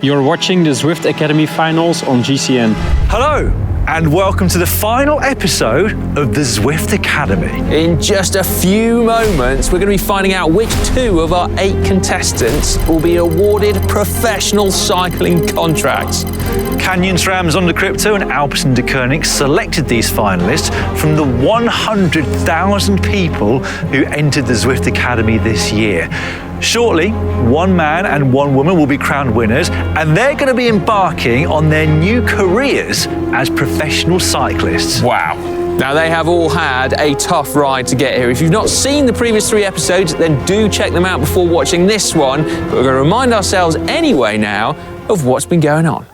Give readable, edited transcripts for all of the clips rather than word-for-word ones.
You're watching the Zwift Academy finals on GCN. Hello, and welcome to the final episode of the Zwift Academy. In just a few moments, we're going to be finding out which 2 of our 8 contestants will be awarded professional cycling contracts. SRAM Zondacrypto and Alpecin-Deceuninck selected these finalists from the 100,000 people who entered the Zwift Academy this year. Shortly, 1 man and 1 woman will be crowned winners, and they're going to be embarking on their new careers as professional cyclists. Wow. Now, they have all had a tough ride to get here. If you've not seen the previous 3 episodes, then do check them out before watching this one. But we're going to remind ourselves anyway now of what's been going on.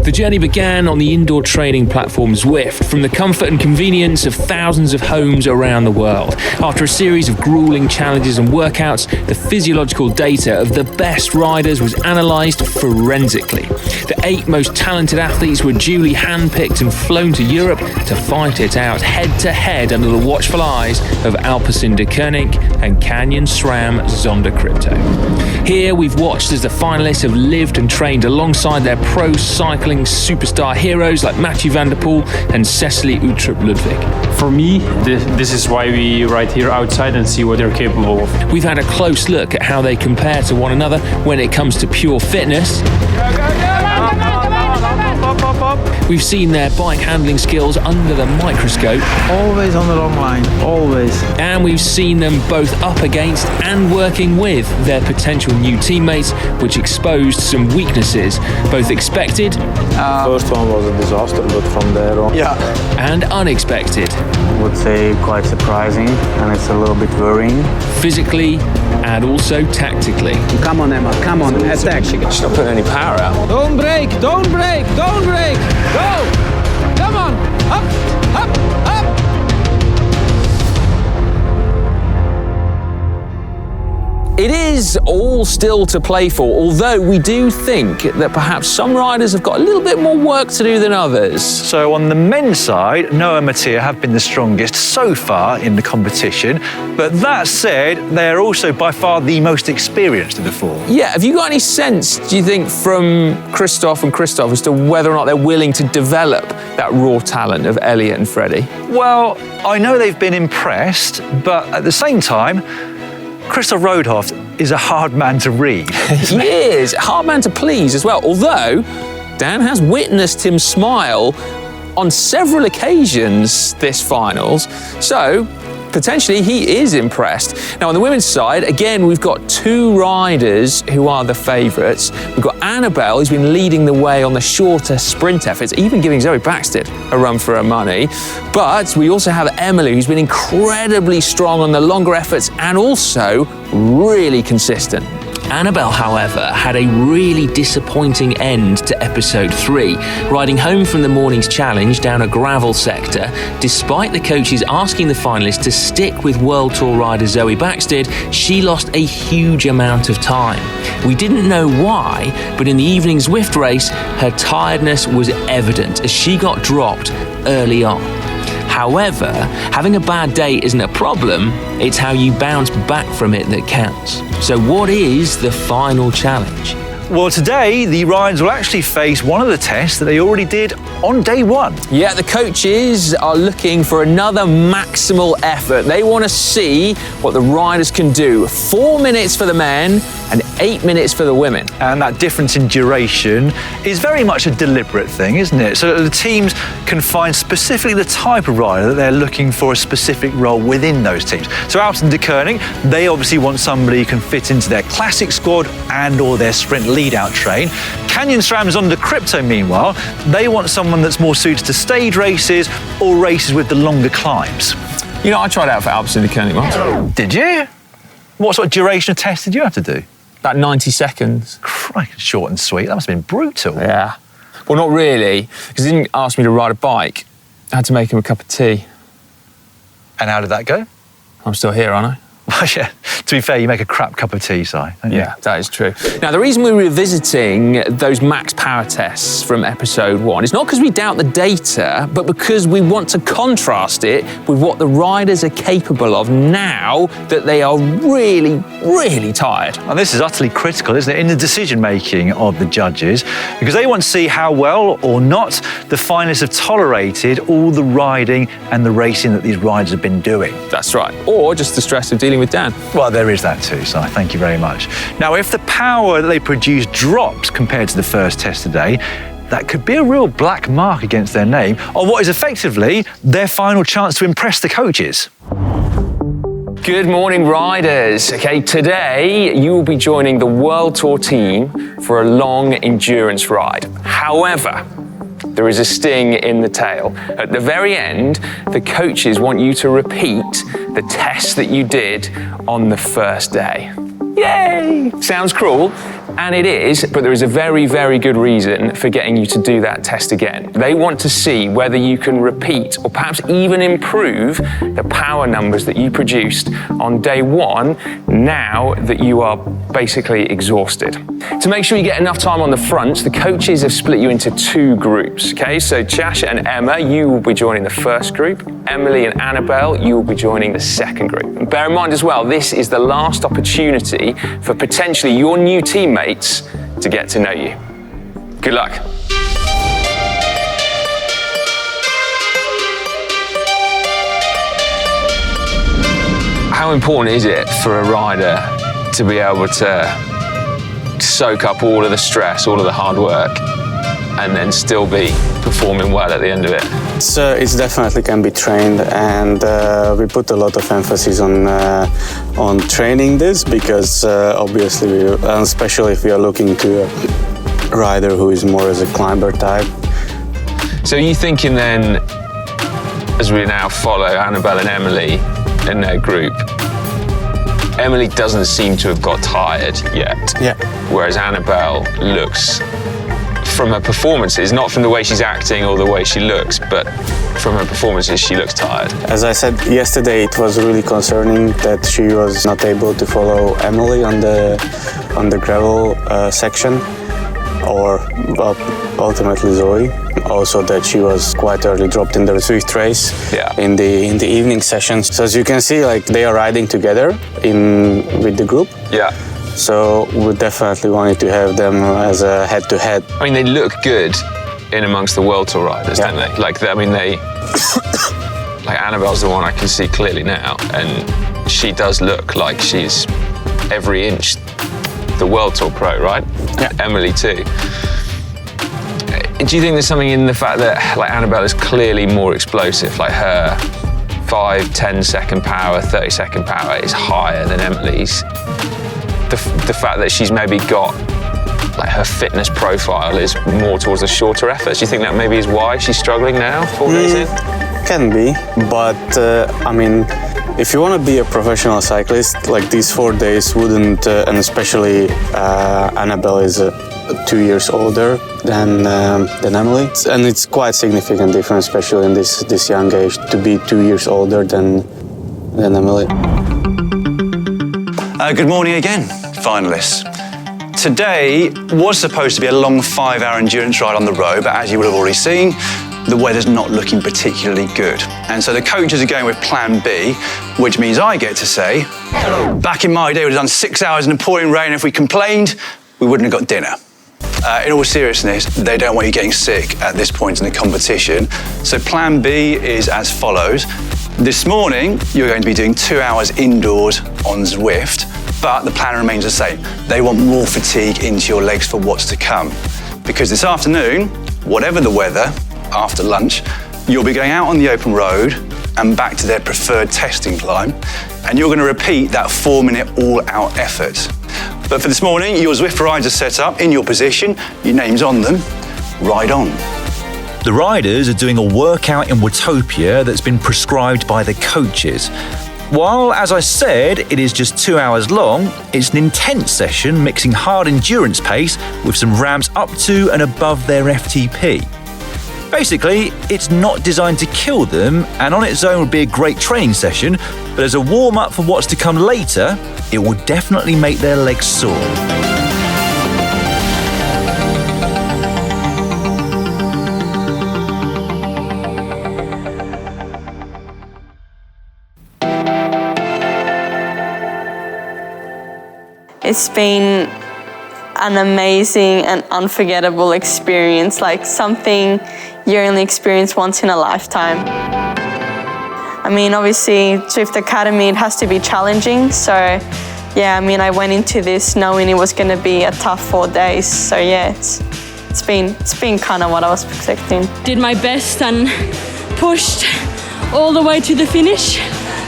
The journey began on the indoor training platform Zwift, from the comfort and convenience of thousands of homes around the world. After a series of grueling challenges and workouts, the physiological data of the best riders was analysed forensically. The 8 most talented athletes were duly handpicked and flown to Europe to fight it out head-to-head under the watchful eyes of Alpecin-Deceuninck and SRAM Zondacrypto. Here we've watched as the finalists have lived and trained alongside their pro cycling superstar heroes like Mathieu van der Poel and Cecily Uttrup-Ludwig. For me, this is why we ride here outside and see what they're capable of. We've had a close look at how they compare to one another when it comes to pure fitness. We've seen their bike handling skills under the microscope. Always on the long line, always. And we've seen them both up against and working with their potential new teammates, which exposed some weaknesses, both expected First one was a disaster, but from there on... and unexpected. I would say quite surprising, and it's a little bit worrying. Physically and also tactically. Come on, Emma, come on, attack. She's not putting any power out. Don't break, don't break, don't break. Go! Come on, up, up, up. It is all still to play for, although we do think that perhaps some riders have got a little bit more work to do than others. So on the men's side, Noah and Mattia have been the strongest so far in the competition, but that said, they're also by far the most experienced of the 4. Yeah, have you got any sense, do you think, from Christoph as to whether or not they're willing to develop that raw talent of Elliot and Freddie? Well, I know they've been impressed, but at the same time, Christoph Roodhoft is a hard man to read. He is, a hard man to please as well, although Dan has witnessed him smile on several occasions this finals, so potentially he is impressed. Now on the women's side, again, we've got 2 riders who are the favourites. We've got Annabelle, who's been leading the way on the shorter sprint efforts, even giving Zoe Baxted a run for her money. But we also have Emily, who's been incredibly strong on the longer efforts and also really consistent. Annabelle, however, had a really disappointing end to episode 3, riding home from the morning's challenge down a gravel sector. Despite the coaches asking the finalists to stick with World Tour rider Zoe Baxted, she lost a huge amount of time. We didn't know why, but in the evening Zwift race, her tiredness was evident as she got dropped early on. However, having a bad day isn't a problem, it's how you bounce back from it that counts. So what is the final challenge? Well, today, the riders will actually face one of the tests that they already did on day 1. Yeah, the coaches are looking for another maximal effort. They want to see what the riders can do. 4 minutes for the men and 8 minutes for the women. And that difference in duration is very much a deliberate thing, isn't it? So that the teams can find specifically the type of rider that they're looking for a specific role within those teams. So Alpecin-Deceuninck, they obviously want somebody who can fit into their classic squad and or their sprint lead-out train. SRAM Zondacrypto, meanwhile, they want someone that's more suited to stage races or races with the longer climbs. You know, I tried out for Alpecin-Deceuninck once. Did you? What sort of duration of test did you have to do? About 90 seconds. Christ, short and sweet. That must have been brutal. Yeah. Well, not really, because he didn't ask me to ride a bike. I had to make him a cup of tea. And how did that go? I'm still here, aren't I? Well, yeah, to be fair, you make a crap cup of tea, Si, don't you? Yeah, that is true. Now, the reason we're revisiting those max power tests from episode 1 is not because we doubt the data, but because we want to contrast it with what the riders are capable of now that they are really, really tired. And this is utterly critical, isn't it, in the decision-making of the judges, because they want to see how well or not the finalists have tolerated all the riding and the racing that these riders have been doing. That's right. Or just the stress of dealing with Dan. Well, there is that too, Si. Thank you very much. Now, if the power that they produce drops compared to the first test today, that could be a real black mark against their name on what is effectively their final chance to impress the coaches. Good morning, riders. Okay, today you will be joining the World Tour team for a long endurance ride. However, there is a sting in the tail. At the very end, the coaches want you to repeat the test that you did on the first day. Yay! Sounds cruel, and it is, but there is a very, very good reason for getting you to do that test again. They want to see whether you can repeat or perhaps even improve the power numbers that you produced on day 1 now that you are basically exhausted. To make sure you get enough time on the front, the coaches have split you into 2 groups, okay? So Chasha and Emma, you will be joining the first group. Emily and Annabelle, you will be joining the second group. And bear in mind as well, this is the last opportunity for potentially your new teammates to get to know you. Good luck. How important is it for a rider to be able to soak up all of the stress, all of the hard work, and then still be performing well at the end of it? It's definitely can be trained, and we put a lot of emphasis on training this because obviously, especially if we are looking to a rider who is more as a climber type. So are you thinking then, as we now follow Annabelle and Emily in their group, Emily doesn't seem to have got tired yet. Yeah. Whereas Annabelle looks, from her performances, not from the way she's acting or the way she looks, but from her performances, she looks tired. As I said yesterday, it was really concerning that she was not able to follow Emily on the gravel section, or well, ultimately Zoe. Also that she was quite early dropped in the Zwift race in the evening sessions. So as you can see, like they are riding together with the group. Yeah. So we definitely wanted to have them as a head-to-head. I mean, they look good in amongst the World Tour riders, don't they? Like, I mean, they... like, Annabelle's the one I can see clearly now, and she does look like she's every inch the World Tour pro, right? Yeah. Emily, too. Do you think there's something in the fact that, like, Annabelle is clearly more explosive? Like, her 5, 10 second power, 30 second power is higher than Emily's. The fact that she's maybe got, like, her fitness profile is more towards the shorter efforts. Do you think that maybe is why she's struggling now, 4 days in? Can be, but I mean, if you want to be a professional cyclist, like these 4 days wouldn't, and especially Annabelle is 2 years older than Emily, and it's quite significant difference, especially in this young age, to be 2 years older than Emily. Good morning again, finalists. Today was supposed to be a long 5-hour endurance ride on the road, but as you would have already seen, the weather's not looking particularly good. And so the coaches are going with plan B, which means I get to say, back in my day, we'd have done 6 hours in the pouring rain. If we complained, we wouldn't have got dinner. In all seriousness, they don't want you getting sick at this point in the competition. So plan B is as follows. This morning, you're going to be doing 2 hours indoors on Zwift, but the plan remains the same. They want more fatigue into your legs for what's to come. Because this afternoon, whatever the weather, after lunch, you'll be going out on the open road and back to their preferred testing climb, and you're going to repeat that 4-minute all-out effort. But for this morning, your Zwift rides are set up in your position, your name's on them, ride on. The riders are doing a workout in Watopia that's been prescribed by the coaches. While, as I said, it is just 2 hours long, it's an intense session mixing hard endurance pace with some ramps up to and above their FTP. Basically, it's not designed to kill them, and on its own would be a great training session, but as a warm-up for what's to come later, it will definitely make their legs sore. It's been an amazing and unforgettable experience, like something you only experience once in a lifetime. I mean, obviously, Zwift Academy, it has to be challenging. So, yeah, I mean, I went into this knowing it was going to be a tough 4 days. So, yeah, it's been kind of what I was expecting. Did my best and pushed all the way to the finish.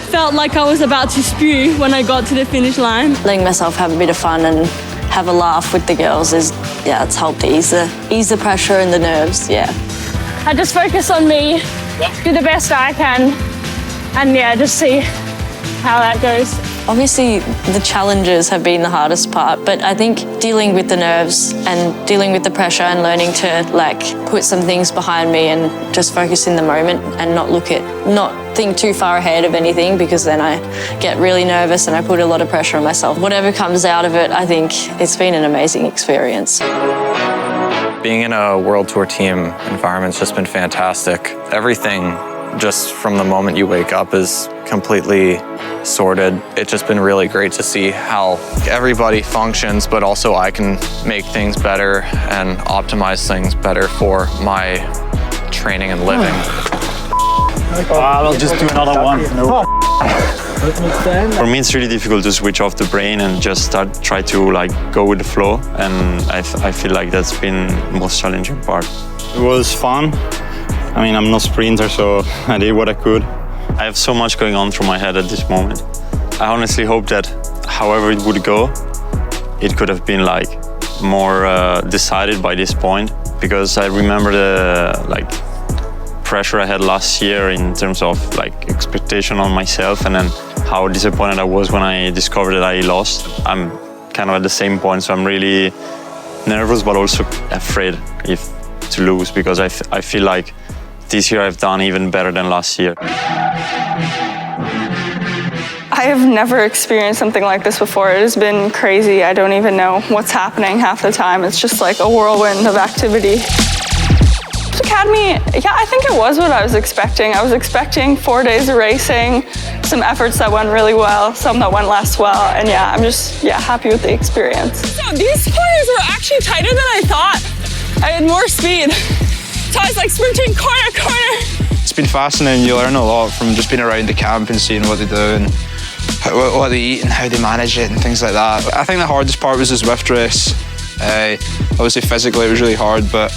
Felt like I was about to spew when I got to the finish line. Letting myself have a bit of fun and have a laugh with the girls it's helped ease the pressure and the nerves, yeah. I just focus on me, do the best I can, and yeah, just see how that goes. Obviously, the challenges have been the hardest part, but I think dealing with the nerves and dealing with the pressure and learning to put some things behind me and just focus in the moment and not think too far ahead of anything, because then I get really nervous and I put a lot of pressure on myself. Whatever comes out of it, I think it's been an amazing experience. Being in a World Tour team environment's just been fantastic. Everything, just from the moment you wake up, is completely sorted. It's just been really great to see how everybody functions, but also I can make things better and optimize things better for my training and living. I'll just do another one. For me, it's really difficult to switch off the brain and just try to go with the flow. And I feel like that's been the most challenging part. It was fun. I mean, I'm no sprinter, so I did what I could. I have so much going on through my head at this moment. I honestly hope that however it would go, it could have been more decided by this point, because I remember the pressure I had last year in terms of expectation on myself, and then how disappointed I was when I discovered that I lost. I'm kind of at the same point, so I'm really nervous but also afraid to lose, because I feel like this year I've done even better than last year. I have never experienced something like this before. It has been crazy. I don't even know what's happening half the time. It's just like a whirlwind of activity. Academy, yeah, I think it was what I was expecting. I was expecting 4 days of racing, some efforts that went really well, some that went less well, and yeah, I'm just happy with the experience. So these corners were actually tighter than I thought. I had more speed. So I was sprinting corner. It's been fascinating. You learn a lot from just being around the camp and seeing what they do and what they eat and how they manage it and things like that. I think the hardest part was the Zwift race. Obviously physically it was really hard, but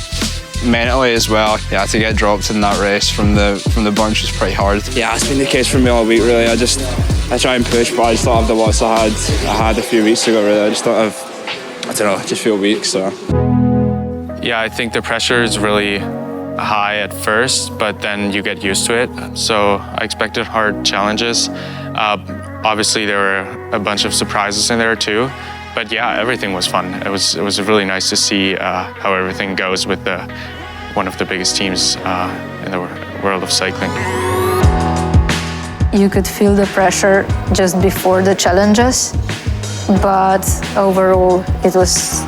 mentally as well. Yeah, to get dropped in that race from the bunch was pretty hard. Yeah, it's been the case for me all week really. I try and push, but I just don't have the watts I had a few weeks ago really. I just don't have, I just feel weak, so. Yeah, I think the pressure is really high at first, but then you get used to it. So I expected hard challenges. Obviously there were a bunch of surprises in there too. But yeah, everything was fun. It was really nice to see how everything goes with one of the biggest teams in the world of cycling. You could feel the pressure just before the challenges, but overall it was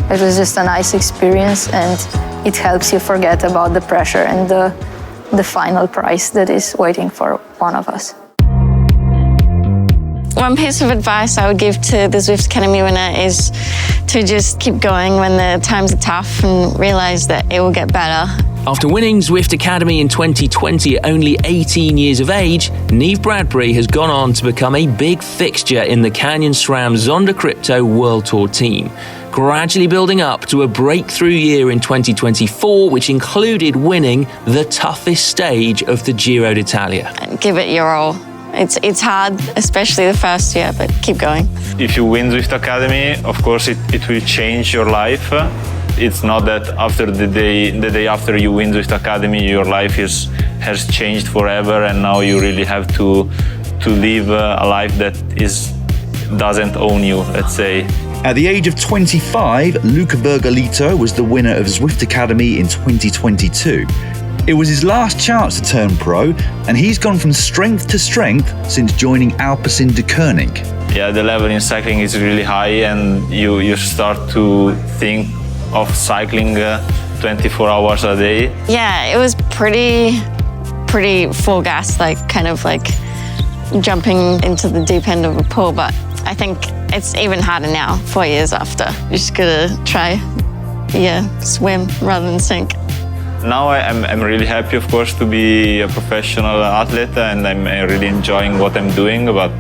just a nice experience, and it helps you forget about the pressure and the final prize that is waiting for one of us. One piece of advice I would give to the Zwift Academy winner is to just keep going when the times are tough and realise that it will get better. After winning Zwift Academy in 2020 at only 18 years of age, Niamh Bradbury has gone on to become a big fixture in the Canyon SRAM Zondacrypto World Tour team, gradually building up to a breakthrough year in 2024, which included winning the toughest stage of the Giro d'Italia. And give it your all. It's hard, especially the first year, but keep going. If you win Zwift Academy, of course it will change your life. It's not that after the day after you win Zwift Academy, your life has changed forever, and now you really have to live a life that doesn't own you, let's say. At the age of 25, Luca Vergolito was the winner of Zwift Academy in 2022. It was his last chance to turn pro, and he's gone from strength to strength since joining Alpecin-Deceuninck. Yeah, the level in cycling is really high, and you start to think of cycling 24 hours a day. Yeah, it was pretty full gas, like kind of like jumping into the deep end of a pool, but I think it's even harder now, 4 years after. You just gotta try, swim rather than sink. Now I'm really happy, of course, to be a professional athlete, and I'm really enjoying what I'm doing, but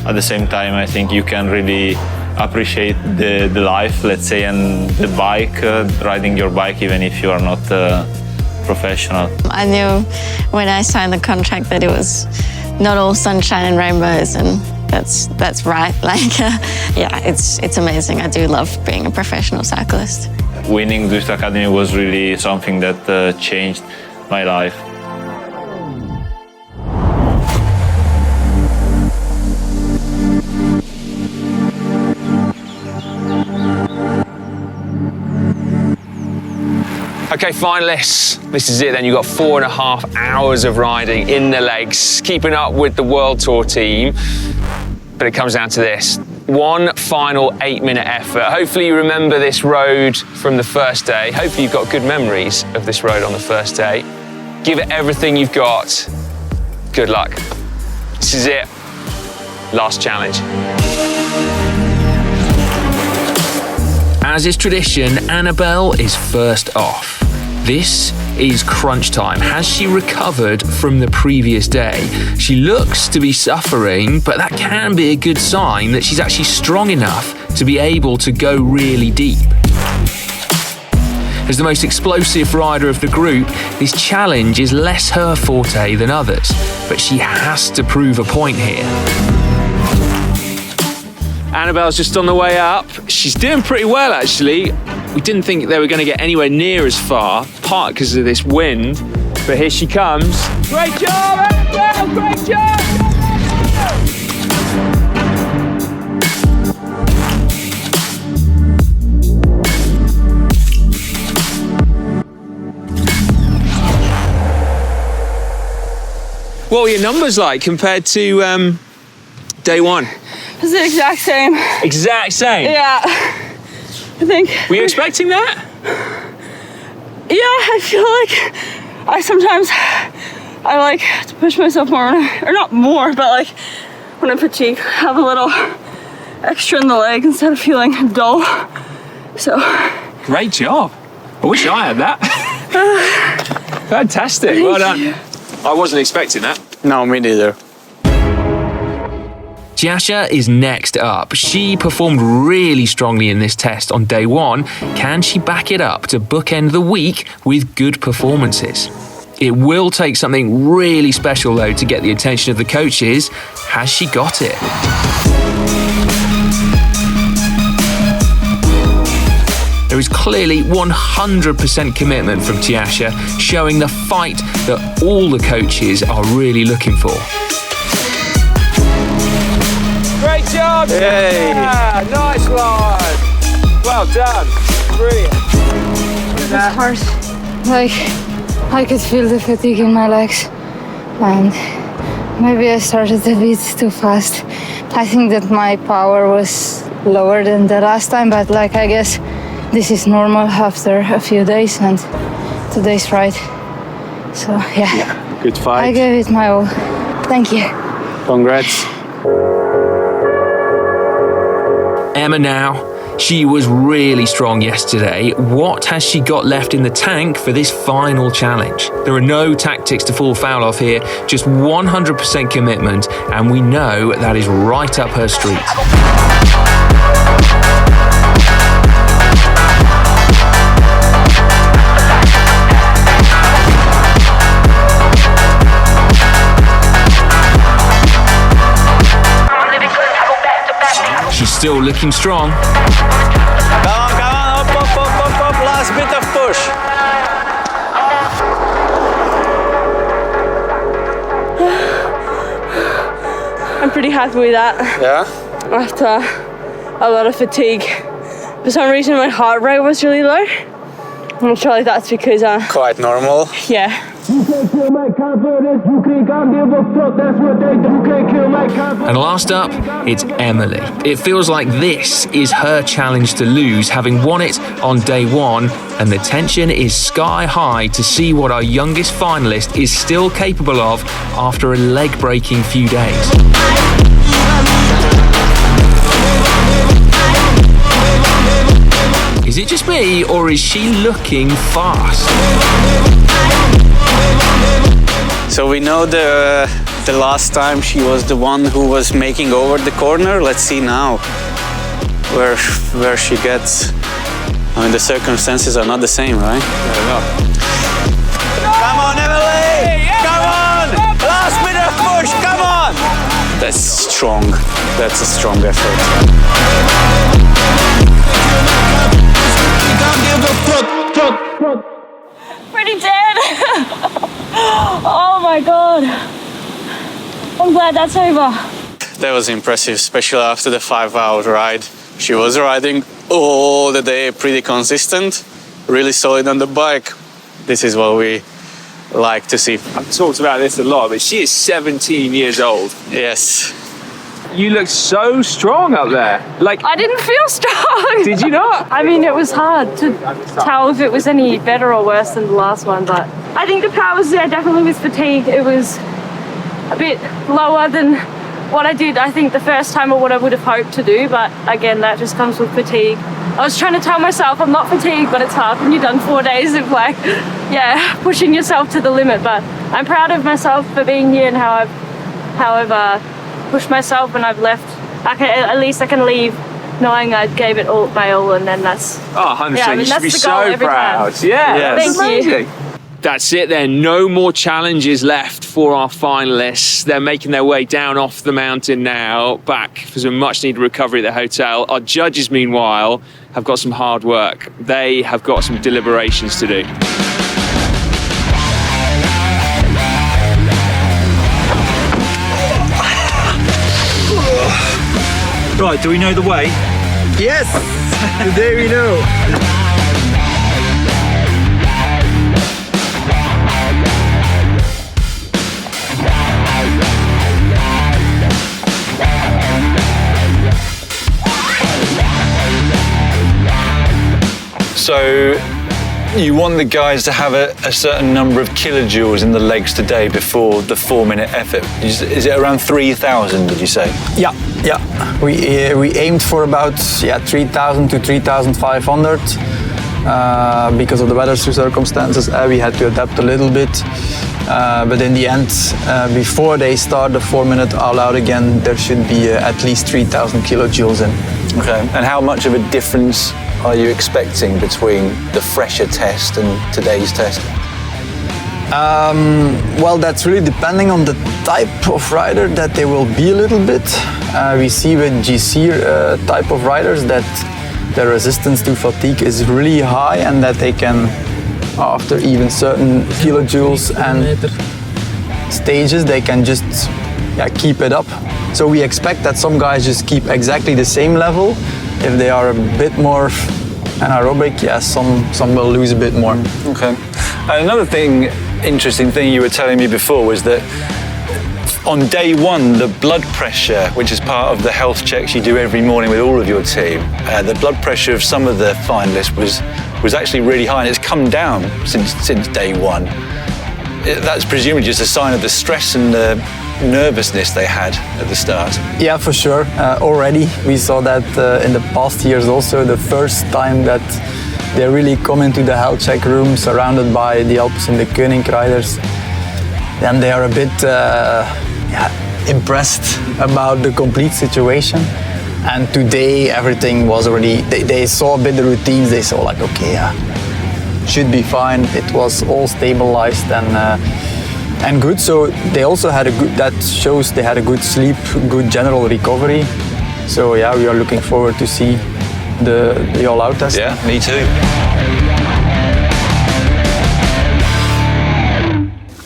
at the same time I think you can really appreciate the life, let's say, and the bike, riding your bike even if you are not professional. I knew when I signed the contract that it was not all sunshine and rainbows, and that's right. Like, it's amazing. I do love being a professional cyclist. Winning Zwift Academy was really something that changed my life. Okay, finalists, this is it then. You've got 4.5 hours of riding in the legs, keeping up with the World Tour team. But it comes down to this. One final 8-minute effort. Hopefully you remember this road from the first day. Hopefully you've got good memories of this road on the first day. Give it everything you've got. Good luck. This is it. Last challenge. As is tradition, Annabelle is first off. This is crunch time. Has she recovered from the previous day? She looks to be suffering, but that can be a good sign that she's actually strong enough to be able to go really deep. As the most explosive rider of the group, this challenge is less her forte than others, but she has to prove a point here. Annabelle's just on the way up. She's doing pretty well, actually. We didn't think they were going to get anywhere near as far, part because of this wind, but here she comes. Great job, Annabelle! Great job! What were your numbers like compared to day one? It's the exact same. Exact same? Yeah. I think. Were you expecting that? Yeah, I feel like I like to push myself more, or not more, but like when I'm fatigued, have a little extra in the leg instead of feeling dull. So. Great job. I wish I had that. Fantastic. Well done. I wasn't expecting that. No, me neither. Jasha is next up. She performed really strongly in this test on day one. Can she back it up to bookend the week with good performances? It will take something really special, though, to get the attention of the coaches. Has she got it? There is clearly 100% commitment from Tiasha, showing the fight that all the coaches are really looking for. Great job, Yay. yeah, nice one. Well done, brilliant. It's hard. Like, I could feel the fatigue in my legs, and maybe I started a bit too fast. I think that my power was lower than the last time, but like, I guess this is normal after a few days, and today's right. So yeah, good fight. I gave it my all. Thank you. Congrats. Emma now. She was really strong yesterday. What has she got left in the tank for this final challenge? There are no tactics to fall foul of here, just 100% commitment, and we know that is right up her street. She's still looking strong. Come on, up, last bit of push. I'm pretty happy with that. Yeah? After a lot of fatigue. For some reason, my heart rate was really low. I'm not sure if that's because quite normal. Yeah. And last up, it's Emily. It feels like this is her challenge to lose, having won it on day one, and the tension is sky high to see what our youngest finalist is still capable of after a leg-breaking few days. Is it just me, or is she looking fast? So we know the last time she was the one who was making over the corner. Let's see now where she gets. I mean, the circumstances are not the same, right? Come on, Emily! Come on! Last minute push! Come on! That's strong. That's a strong effort. Pretty dead. Oh my God. I'm glad that's over. That was impressive, especially after the 5-hour ride. She was riding all the day, pretty consistent, really solid on the bike. This is what we like to see. I've talked about this a lot, but she is 17 years old. Yes. You look so strong up there. Like, I didn't feel strong. Did you not? I mean, it was hard to tell if it was any better or worse than the last one, but I think the power was there definitely with fatigue. It was a bit lower than what I did, I think, the first time, or what I would have hoped to do, but again, that just comes with fatigue. I was trying to tell myself I'm not fatigued, but it's hard when you've done 4 days of pushing yourself to the limit. But I'm proud of myself for being here and how I've pushed myself, and I've left. At least I can leave knowing I gave it all my all, and then that's. Oh, 100%. Yeah, I mean, you should be that's the goal so every proud. time. Yeah, Thank you. That's it then. No more challenges left for our finalists. They're making their way down off the mountain now, back for some much needed recovery at the hotel. Our judges, meanwhile, have got some hard work. They have got some deliberations to do. Right, do we know the way? Yes! Today we know. So you want the guys to have a certain number of kilojoules in the legs today before the 4-minute effort. Is it around 3,000, did you say? Yeah. We aimed for about 3,000 to 3,500. Because of the weather circumstances, we had to adapt a little bit. But in the end, before they start the 4-minute all-out again, there should be at least 3,000 kilojoules in. Okay. And how much of a difference are you expecting between the fresher test and today's test? Well, that's really depending on the type of rider that they will be a little bit. We see with GC type of riders that the resistance to fatigue is really high, and that they can, after even certain kilojoules and stages, they can just keep it up. So we expect that some guys just keep exactly the same level. If they are a bit more anaerobic, some will lose a bit more. Okay. Another interesting thing you were telling me before was that on day one, the blood pressure, which is part of the health checks you do every morning with all of your team, the blood pressure of some of the finalists was actually really high, and it's come down since day one. That's presumably just a sign of the stress and the nervousness they had at the start. Yeah, for sure. Already we saw that in the past years also, the first time that they really come into the health check room surrounded by the Alpecin-Deceuninck riders, then they are a bit impressed about the complete situation. And today everything was already, they saw a bit the routines, they saw like, okay, should be fine. It was all stabilized and good. So they also had that shows they had a good sleep, good general recovery. So yeah, we are looking forward to see the all-out test. Yeah, me too.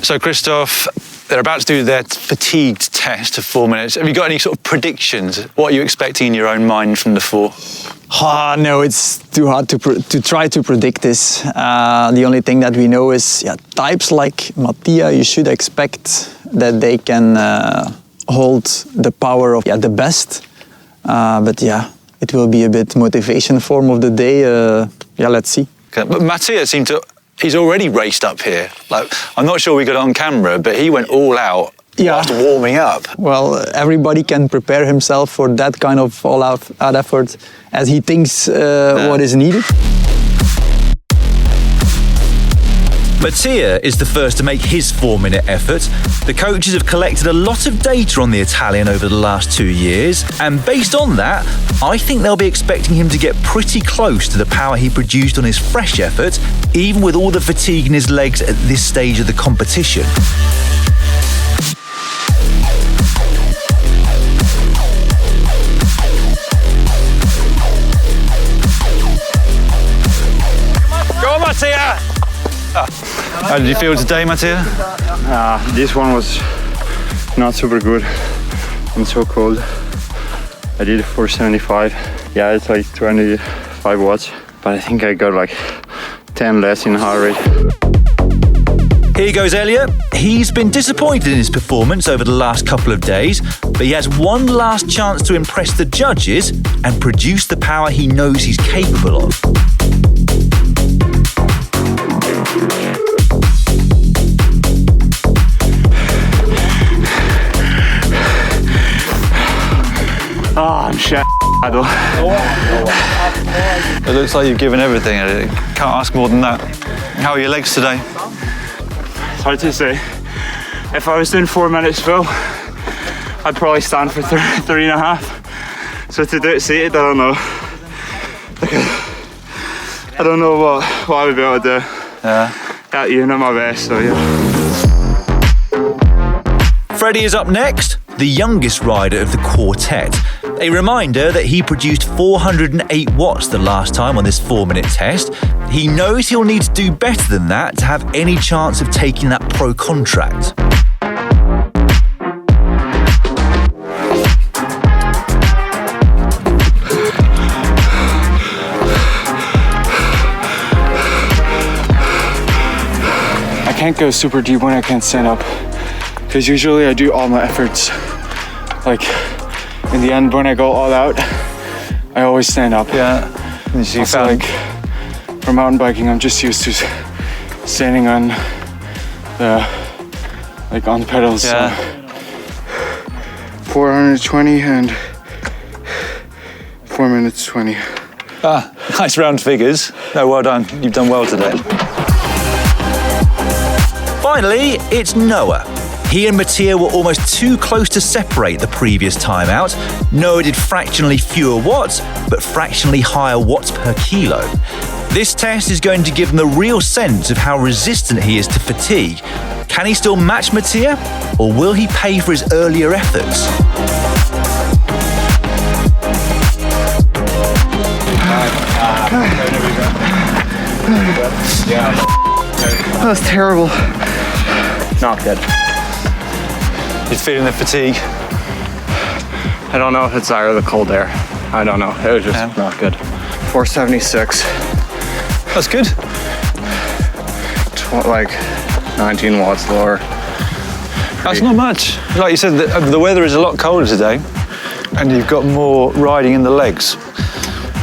So Christoph, They're about to do their fatigued test of 4 minutes. Have you got any sort of predictions? What are you expecting in your own mind from the 4? No, it's too hard to try to predict this. The only thing that we know is types like Mattia, you should expect that they can hold the power of the best. But it will be a bit motivation form of the day. Let's see. Okay. But Mattia he's already raced up here. Like, I'm not sure we got it on camera, but he went all out after warming up. Well, everybody can prepare himself for that kind of all-out effort as he thinks what is needed. Mattia is the first to make his 4-minute effort. The coaches have collected a lot of data on the Italian over the last 2 years, and based on that, I think they'll be expecting him to get pretty close to the power he produced on his fresh effort, even with all the fatigue in his legs at this stage of the competition. Go on, Mattia! How did you feel today, Mattia? This one was not super good. I'm so cold. I did 475. Yeah, it's like 25 watts, but I think I got like 10 less in heart rate. Here goes Elliot. He's been disappointed in his performance over the last couple of days, but he has one last chance to impress the judges and produce the power he knows he's capable of. I'm shit. It looks like you've given everything. Can't ask more than that. How are your legs today? It's hard to say. If I was doing 4 minutes full, I'd probably stand for 3.5. So to do it seated, I don't know. I don't know what I would be able to do. That unit my best, so Freddie is up next, the youngest rider of the quartet. A reminder that he produced 408 watts the last time on this 4-minute test. He knows he'll need to do better than that to have any chance of taking that pro contract. I can't go super deep when I can't stand up, because usually I do all my efforts like in the end when I go all out. I always stand up. Also, like for mountain biking, I'm just used to standing on the on the pedals. So 420 and 4 minutes 20. Nice round figures. No, well done. You've done well today. Finally, it's Noah. He and Mattia were almost too close to separate the previous time out. Noah did fractionally fewer watts, but fractionally higher watts per kilo. This test is going to give him the real sense of how resistant he is to fatigue. Can he still match Mattia, or will he pay for his earlier efforts? That was terrible. not good. You're feeling the fatigue? I don't know if it's that or the cold air. I don't know. It was just not good. 476. That's good. Like 19 watts lower. That's not much. Like you said, the weather is a lot colder today, and you've got more riding in the legs.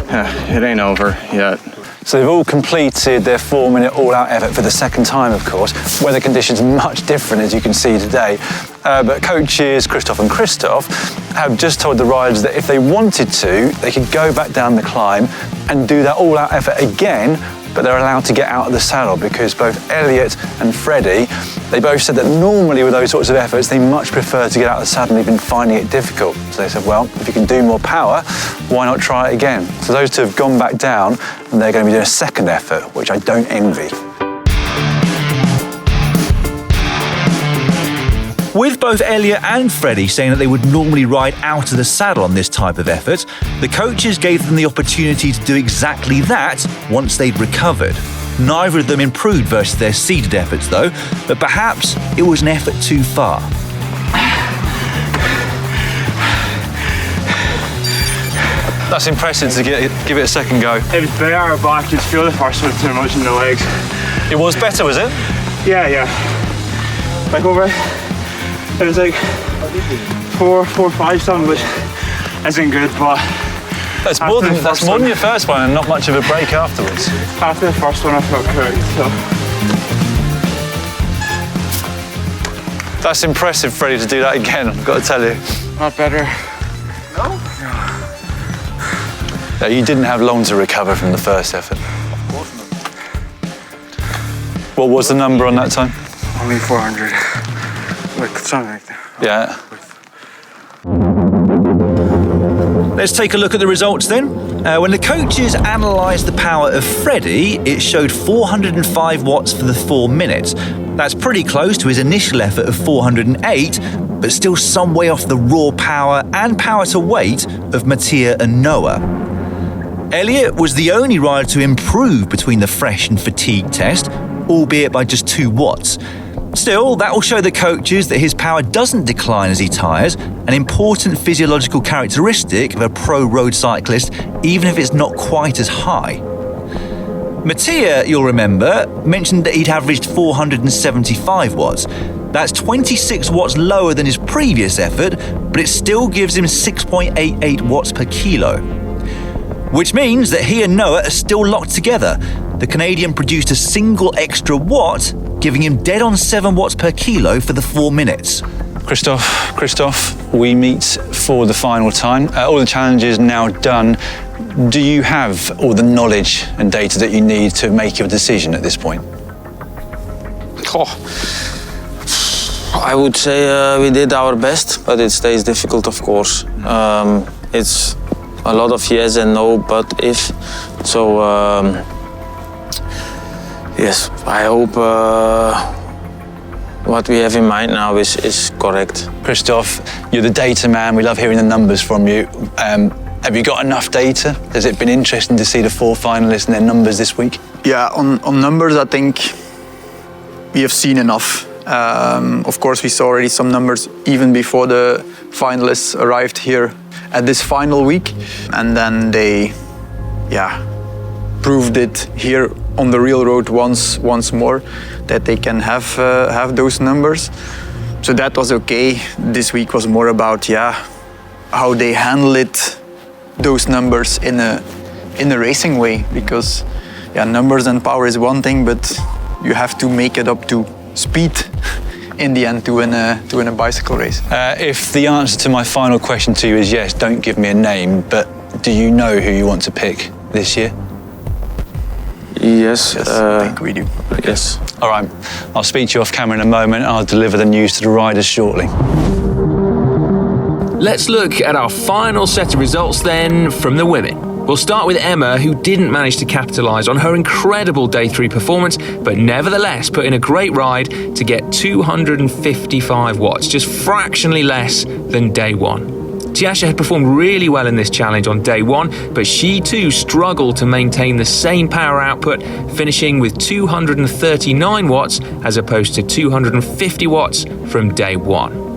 Yeah, it ain't over yet. So they've all completed their 4-minute all-out effort for the second time, of course. Weather conditions much different, as you can see today. But coaches Christoph and Christoph have just told the riders that if they wanted to, they could go back down the climb and do that all-out effort again, but they're allowed to get out of the saddle because both Elliot and Freddie, they both said that normally with those sorts of efforts, they much prefer to get out of the saddle and they've been finding it difficult. So they said, well, if you can do more power, why not try it again? So those two have gone back down and they're going to be doing a second effort, which I don't envy. With both Elliot and Freddie saying that they would normally ride out of the saddle on this type of effort, the coaches gave them the opportunity to do exactly that once they'd recovered. Neither of them improved versus their seeded efforts though, but perhaps it was an effort too far. That's impressive to give it a second go. It was better, but I could feel the first one too much in the legs. It was better, was it? Yeah. Like over, it was like 4, 5 something, which isn't good, but that's more than your first one and not much of a break afterwards. After the first one I felt cooked, so. That's impressive, Freddie, to do that again, I've got to tell you. Not better. No? No, you didn't have long to recover from the first effort. Of course not. What was the number on that time? Only 400. Like something like that. Yeah. Let's take a look at the results then. When the coaches analysed the power of Freddie, it showed 405 watts for the 4 minutes. That's pretty close to his initial effort of 408, but still some way off the raw power and power to weight of Mattia and Noah. Elliot was the only rider to improve between the fresh and fatigue test, albeit by just 2 watts. Still, that will show the coaches that his power doesn't decline as he tires, an important physiological characteristic of a pro road cyclist, even if it's not quite as high. Mattia, you'll remember, mentioned that he'd averaged 475 watts. That's 26 watts lower than his previous effort, but it still gives him 6.88 watts per kilo. Which means that he and Noah are still locked together. The Canadian produced a single extra watt, giving him dead on 7 watts per kilo for the 4 minutes. Christoph, we meet for the final time. All the challenges now done. Do you have all the knowledge and data that you need to make your decision at this point? I would say we did our best, but it stays difficult, of course. It's a lot of yes and no, but if. So, yes, I hope what we have in mind now is correct. Christoph, you're the data man. We love hearing the numbers from you. Have you got enough data? Has it been interesting to see the 4 finalists and their numbers this week? Yeah, on numbers, I think we have seen enough. Of course, we saw already some numbers even before the finalists arrived here at this final week. And then they, proved it here on the real road once more, that they can have those numbers. So that was okay. This week was more about, how they handle it, those numbers in a racing way, because numbers and power is one thing, but you have to make it up to speed in the end to win a bicycle race. If the answer to my final question to you is yes, don't give me a name, but do you know who you want to pick this year? Yes, I think we do. Yes. All right, I'll speak to you off camera in a moment. I'll deliver the news to the riders shortly. Let's look at our final set of results then from the women. We'll start with Emma, who didn't manage to capitalise on her incredible Day 3 performance, but nevertheless put in a great ride to get 255 watts, just fractionally less than Day 1. Tiasha had performed really well in this challenge on Day 1, but she too struggled to maintain the same power output, finishing with 239 watts as opposed to 250 watts from Day 1.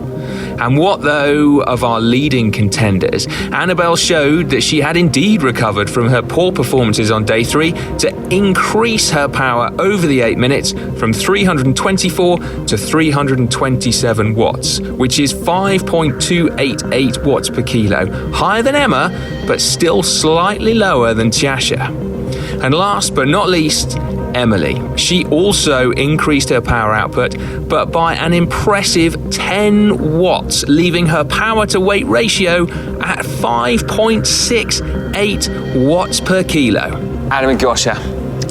And what, though, of our leading contenders? Annabelle showed that she had indeed recovered from her poor performances on Day 3 to increase her power over the 8 minutes from 324 to 327 watts, which is 5.288 watts per kilo, higher than Emma, but still slightly lower than Tiasha. And last but not least, Emily. She also increased her power output, but by an impressive 10 watts, leaving her power to weight ratio at 5.68 watts per kilo. Adam and Gosha,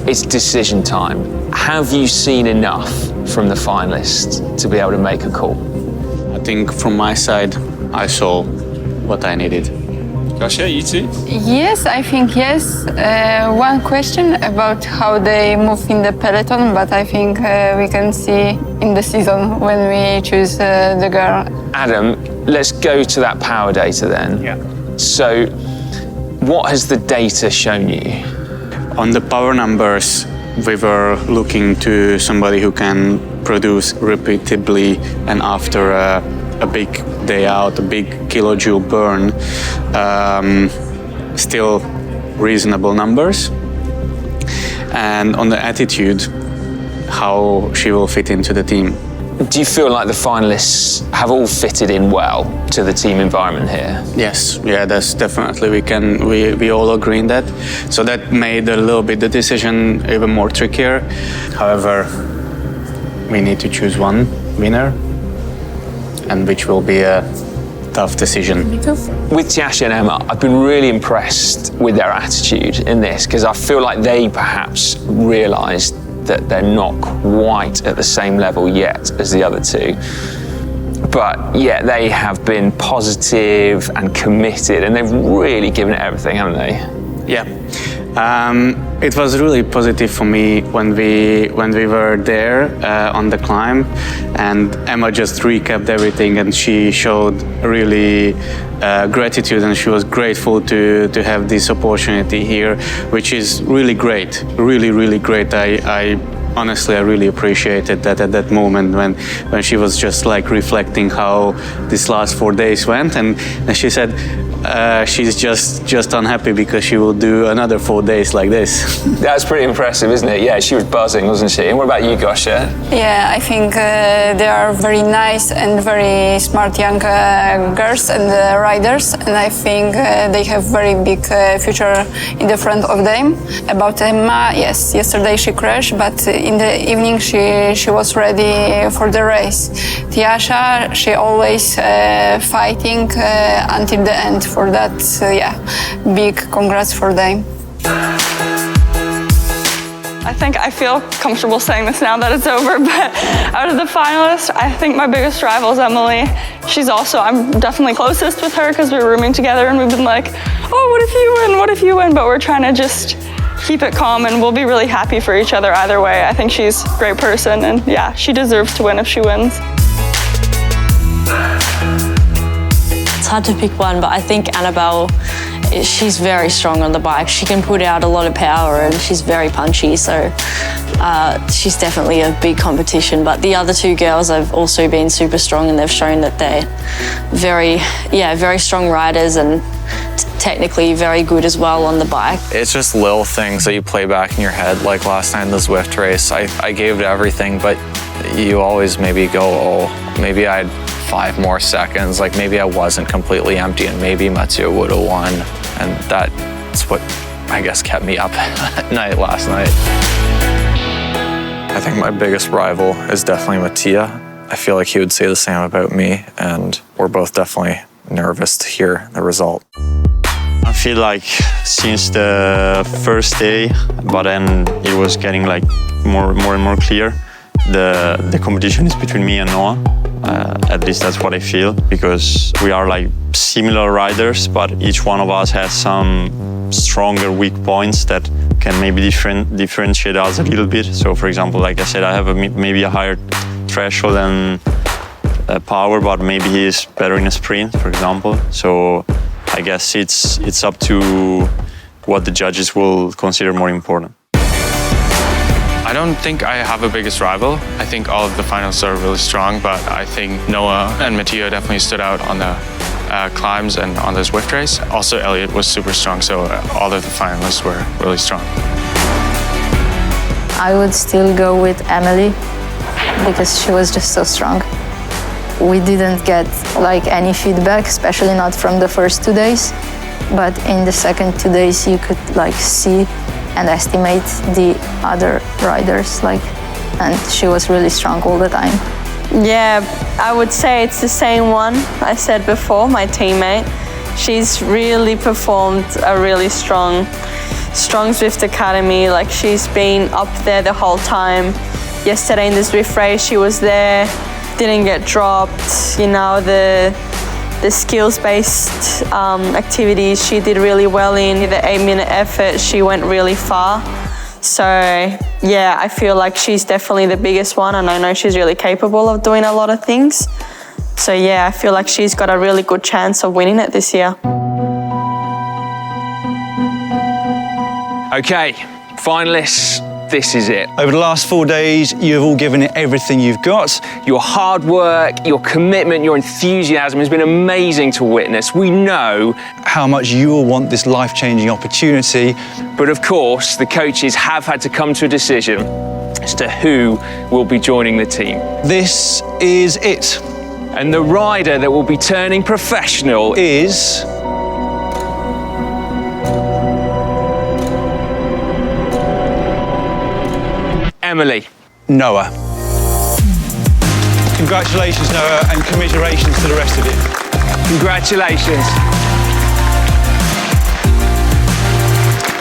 it's decision time. Have you seen enough from the finalists to be able to make a call? I think from my side, I saw what I needed. Gosha, you too? Yes, I think yes. One question about how they move in the peloton, but I think we can see in the season when we choose the girl. Adam, let's go to that power data then. Yeah. So, what has the data shown you? On the power numbers, we were looking to somebody who can produce repeatedly and after a big day out, a big kilojoule burn, still reasonable numbers. And on the attitude, how she will fit into the team. Do you feel like the finalists have all fitted in well to the team environment here? Yes, yeah, that's definitely, we all agree in that. So that made a little bit the decision even more trickier. However, we need to choose one winner, and which will be a tough decision. With Tiasha and Emma, I've been really impressed with their attitude in this, because I feel like they perhaps realised that they're not quite at the same level yet as the other two. But yeah, they have been positive and committed, and they've really given it everything, haven't they? Yeah. It was really positive for me when we were there on the climb, and Emma just recapped everything, and she showed really gratitude, and she was grateful to have this opportunity here, which is really great, really great. Honestly, I really appreciated that at that moment when she was just like reflecting how these last 4 days went, and she said she's just unhappy because she will do another 4 days like this. That's pretty impressive, isn't it? Yeah, she was buzzing, wasn't she? And what about you, Gosha? Yeah, I think they are very nice and very smart young girls and riders, and I think they have very big future in the front of them. About Emma, yes, yesterday she crashed, but in the evening she was ready for the race. Tiasha, she always fighting until the end. For that, yeah, big congrats for them. I think I feel comfortable saying this now that it's over, but out of the finalists, I think my biggest rival is Emily. I'm definitely closest with her because we're rooming together and we've been like, oh, what if you win, what if you win? But we're trying to just keep it calm, and we'll be really happy for each other either way. I think she's a great person, and yeah, she deserves to win if she wins. It's hard to pick one, but I think Annabelle, she's very strong on the bike. She can put out a lot of power, and she's very punchy, so she's definitely a big competition. But the other two girls have also been super strong, and they've shown that they're very strong riders and technically very good as well on the bike. It's just little things that you play back in your head. Like last night in the Zwift race, I gave it everything, but you always maybe go, oh, maybe I had 5 more seconds, like maybe I wasn't completely empty and maybe Mathieu would have won. And that's what I guess kept me up at night last night. I think my biggest rival is definitely Mattia. I feel like he would say the same about me, and we're both definitely nervous to hear the result. I feel like since the first day, but then it was getting like more and more clear. The competition is between me and Noah. At least that's what I feel, because we are like similar riders, but each one of us has some stronger weak points that can maybe differentiate us a little bit. So for example, like I said, I have maybe a higher threshold and power, but maybe he is better in a sprint, for example. So I guess it's up to what the judges will consider more important. I don't think I have a biggest rival. I think all of the finalists are really strong, but I think Noah and Mattia definitely stood out on the climbs and on the Zwift race. Also, Elliot was super strong, so all of the finalists were really strong. I would still go with Emily because she was just so strong. We didn't get like any feedback, especially not from the first 2 days, but in the second 2 days you could like see and estimate the other riders, and she was really strong all the time. Yeah, I would say it's the same one I said before, my teammate. She's really performed a really strong Zwift Academy. Like, she's been up there the whole time. Yesterday in the Zwift race, she was there, didn't get dropped. You know, the skills-based activities she did really well in. The 8-minute effort, she went really far. So yeah, I feel like she's definitely the biggest one, and I know she's really capable of doing a lot of things. So yeah, I feel like she's got a really good chance of winning it this year. Okay, finalists, this is it. Over the last 4 days, you've all given it everything you've got. Your hard work, your commitment, your enthusiasm has been amazing to witness. We know how much you will want this life-changing opportunity. But of course, the coaches have had to come to a decision as to who will be joining the team. This is it. And the rider that will be turning professional is... Emily. Noah. Congratulations, Noah, and commiserations to the rest of you. Congratulations.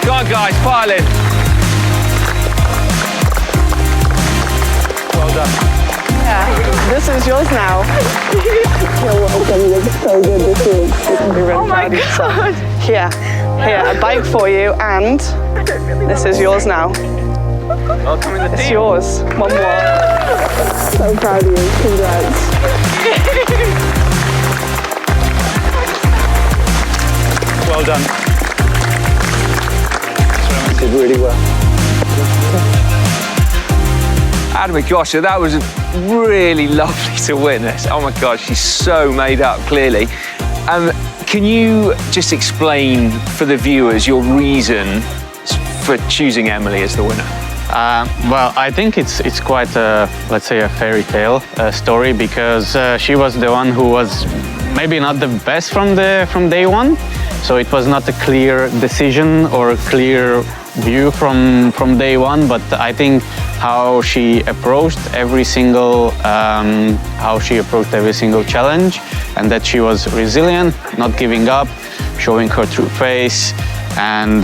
Go on, guys, pile in. Well done. Yeah, this is yours now. You're welcome. You look so good this week. Oh my God. Here, a bike for you, and this is yours now. Welcome in the team. It's yours. One more. So proud of you. Congrats. Well done. Did really well. Adamikosha, that was really lovely to witness. Oh my God, she's so made up, clearly. Can you just explain for the viewers your reason for choosing Emily as the winner? Well, I think it's quite a, let's say, a fairy tale story, because she was the one who was maybe not the best from day one. So it was not a clear decision or a clear view from day one. But I think how she approached every single challenge, and that she was resilient, not giving up, showing her true face, and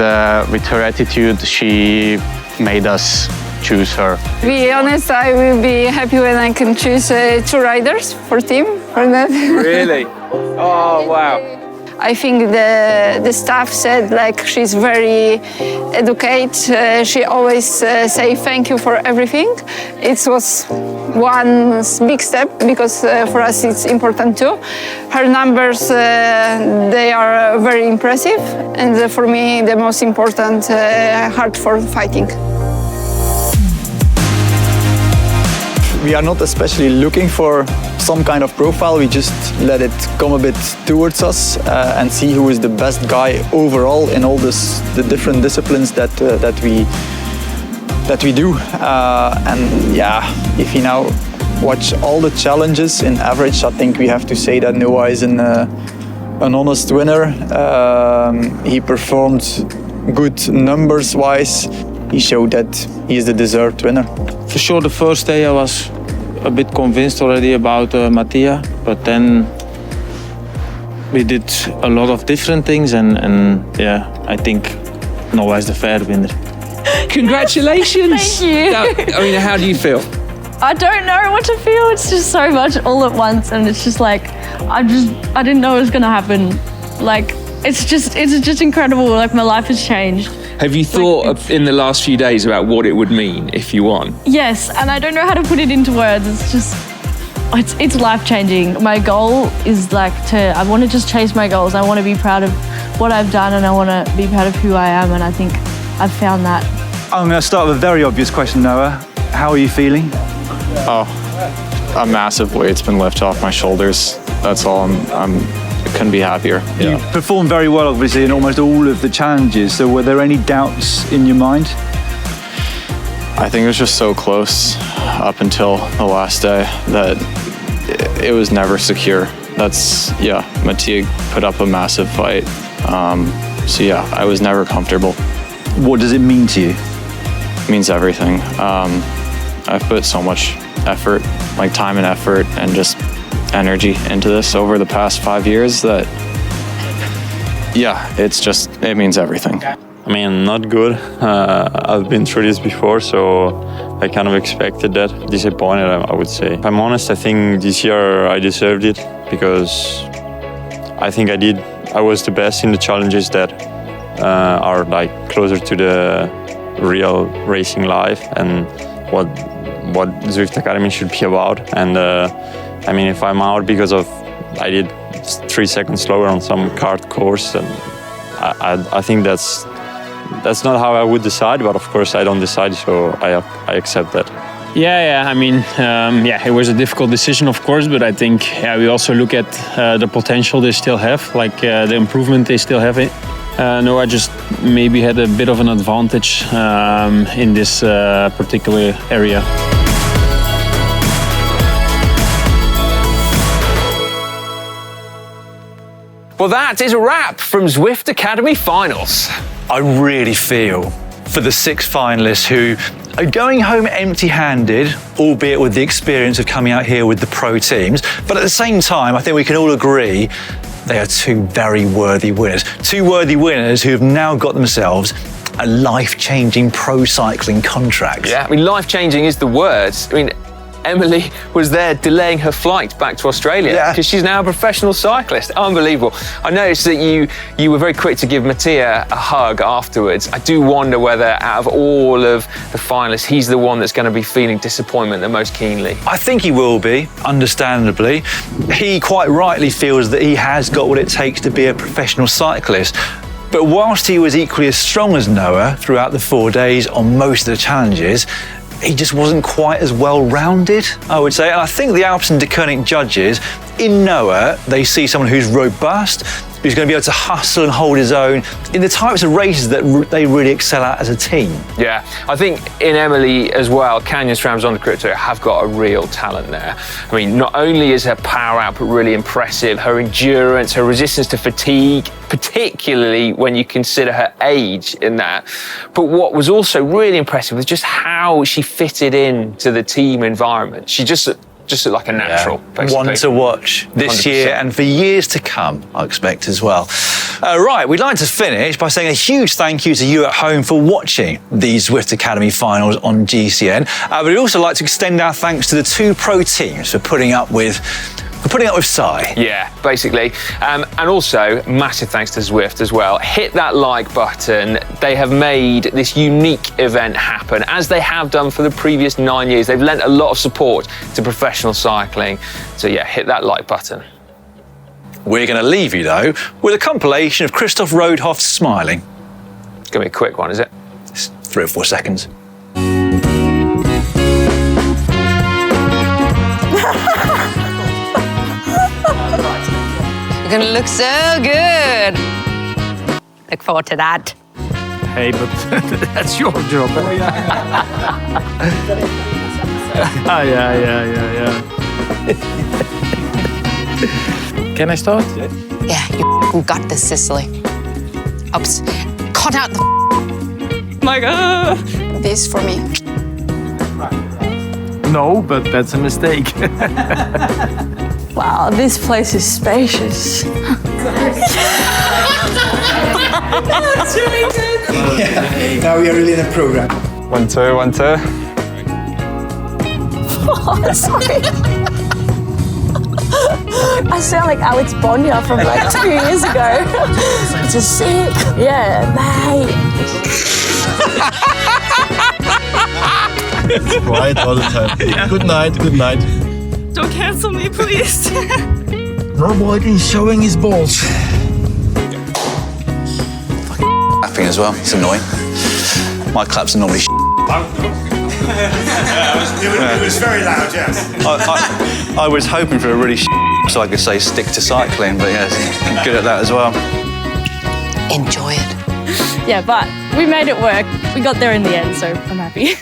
with her attitude, she made us choose her. To be honest, I will be happy when I can choose 2 riders for team for that. Really? Oh, wow. I think the staff said like she's very educated. She always say thank you for everything. It was one big step, because for us it's important too. Her numbers, they are very impressive, and for me the most important, hard for fighting. We are not especially looking for some kind of profile. We just let it come a bit towards us and see who is the best guy overall in all the different disciplines that we do. And yeah, if you now watch all the challenges in average, I think we have to say that Noah is an honest winner. He performed good numbers-wise. He showed that he is the deserved winner. For sure, the first day I was a bit convinced already about Mattia, but then we did a lot of different things, and yeah, I think Noah is the fair winner. Congratulations! Thank you. I mean, how do you feel? I don't know what to feel. It's just so much all at once, and it's just like I didn't know it was gonna happen. Like it's just incredible. Like my life has changed. Have you thought in the last few days about what it would mean if you won? Yes, and I don't know how to put it into words. It's just, it's life-changing. My goal is like I want to just chase my goals. I want to be proud of what I've done, and I want to be proud of who I am, and I think I've found that. I'm going to start with a very obvious question, Noah. How are you feeling? Oh, a massive weight's been lifted off my shoulders. That's all. I couldn't be happier. You performed very well, obviously, in almost all of the challenges. So were there any doubts in your mind? I think it was just so close up until the last day that it was never secure. Mattia put up a massive fight. So yeah, I was never comfortable. What does it mean to you? It means everything. I've put so much effort, like time and effort, and just energy into this over the past 5 years that, yeah, it means everything. I mean, not good. I've been through this before, so I kind of expected that. Disappointed, I would say. If I'm honest, I think this year I deserved it, because I think I was the best in the challenges that are like closer to the real racing life and what Zwift Academy should be about. And I mean, if I'm out because I did 3 seconds slower on some kart course, and I think that's that's not how I would decide, but of course I don't decide, so I accept that. Yeah. I mean, it was a difficult decision, of course, but I think we also look at the potential they still have, like the improvement they still have. Noah just maybe had a bit of an advantage in this particular area. Well, that is a wrap from Zwift Academy Finals. I really feel for the 6 finalists who are going home empty-handed, albeit with the experience of coming out here with the pro teams. But at the same time, I think we can all agree they are 2 very worthy winners. 2 worthy winners who have now got themselves a life-changing pro cycling contract. Yeah, I mean, life-changing is the word. I mean, Emily was there delaying her flight back to Australia because she's now a professional cyclist. Unbelievable. I noticed that you were very quick to give Mattia a hug afterwards. I do wonder whether out of all of the finalists, he's the one that's going to be feeling disappointment the most keenly. I think he will be, understandably. He quite rightly feels that he has got what it takes to be a professional cyclist. But whilst he was equally as strong as Noah throughout the 4 days on most of the challenges, he just wasn't quite as well-rounded, I would say. And I think the Alpecin-Deceuninck judges, in Noah, they see someone who's robust, who's going to be able to hustle and hold his own in the types of races that they really excel at as a team. Yeah, I think in Emily as well, SRAM Zondacrypto have got a real talent there. I mean, not only is her power output really impressive, her endurance, her resistance to fatigue, particularly when you consider her age in that. But what was also really impressive was just how she fitted into the team environment. She just looked like a natural, basically. One to watch this 100%. year and for years to come, I expect as well. Right, we'd like to finish by saying a huge thank you to you at home for watching these Zwift Academy finals on GCN. But we'd also like to extend our thanks to the 2 pro teams for putting up with Sai. Yeah, basically. And also, massive thanks to Zwift as well. Hit that like button. They have made this unique event happen, as they have done for the previous 9 years. They've lent a lot of support to professional cycling. So yeah, hit that like button. We're going to leave you, though, with a compilation of Christoph Roodhoft's Smiling. It's going to be a quick one, is it? It's 3 or 4 seconds. You're gonna look so good. Look forward to that. Hey, but that's your job. Yeah. Can I start? Yeah, you got this, Sicily. Oops. Cut out the My God. This for me. No, but that's a mistake. Wow, this place is spacious. That's really good. Yeah, now we are really in a program. 1, 2, 1, 2. Oh, sorry. I sound like Alex Bonya from like 2 years ago. It's a sick. Yeah, mate. Quiet all the time. Yeah. Good night. Don't cancel me, please. Roboid showing his balls. Clapping as well, it's annoying. My claps are normally It was very loud, yes. I was hoping for a really so I could say stick to cycling, but yes, I'm good at that as well. Enjoy it. Yeah, but we made it work. We got there in the end, so I'm happy.